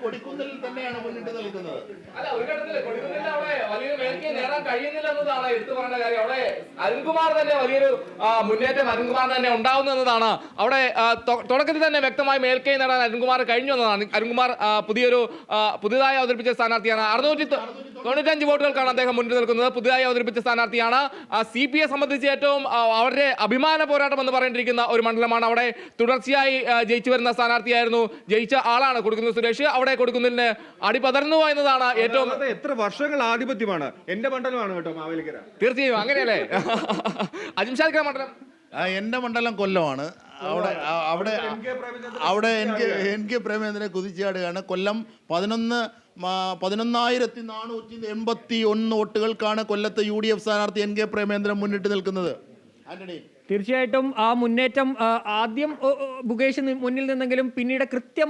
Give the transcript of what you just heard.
കൊടിക്കുന്നിൽ തന്നെയാണ് മുന്നിട്ട് നിൽക്കുന്നത്. അല്ല, ഒരു ഘട്ടത്തില് കൊടിക്കുന്നിൽ അവിടെ വലിയൊരു മേൽക്കൈ നേടാൻ കഴിയുന്നില്ല എന്നതാണ് എടുത്തു പറയേണ്ട കാര്യം. അവിടെ അരുൺകുമാർ തന്നെ വലിയൊരു മുന്നേറ്റം അരുൺകുമാർ തന്നെ ഉണ്ടാവുന്നു എന്നതാണ്. അവിടെ തുടക്കത്തിൽ തന്നെ വ്യക്തമായി മേൽക്കൈ നേടാൻ അരുൺകുമാർ കഴിഞ്ഞു എന്നതാണ്. അരുൺകുമാർ പുതിയതായി അവതരിപ്പിച്ച സ്ഥാനാർത്ഥിയാണ്. 695 വോട്ടുകൾക്കാണ് അദ്ദേഹം മുന്നിൽ നിൽക്കുന്നത്. പുതിയതായി അവതരിപ്പിച്ച സ്ഥാനാർത്ഥിയാണ്. CPയെ സംബന്ധിച്ച് ഏറ്റവും അവരുടെ അഭിമാന പോരാട്ടം എന്ന് പറയേണ്ടിയിരിക്കുന്ന ഒരു മണ്ഡലമാണ്. അവിടെ തുടർച്ചയായി ജയിച്ചു വരുന്ന സ്ഥാനാർത്ഥിയായിരുന്നു, ജയിച്ച ആളാണ് കൊടുക്കുന്നിൽ സുരേഷ്. അവിടെ കൊടുക്കുന്നിലിന് അടിപതർന്നു എന്നതാണ് ഏറ്റവും. എത്ര വർഷങ്ങൾ ആധിപത്യമാണ്. എന്റെ മണ്ഡലമാണ് കേട്ടോ മാവേലിക്കര. തീർച്ചയായും അങ്ങനെയല്ലേ. അജിംഷാദ് മണ്ഡലം എൻ്റെ മണ്ഡലം കൊല്ലമാണ്. അവിടെ എനിക്ക് പ്രേമചന്ദ്രനെ കുതിച്ചാടുകയാണ്. കൊല്ലം 11,481 വോട്ടുകൾക്കാണ് കൊല്ലത്ത് UDF സ്ഥാനാർത്ഥി NK പ്രേമചന്ദ്രൻ മുന്നിട്ട് നിൽക്കുന്നത്. ആന്റണി, തീർച്ചയായിട്ടും ആ മുന്നേറ്റം ആദ്യം മുകേഷ് മുന്നിൽ നിന്നെങ്കിലും പിന്നീട് കൃത്യം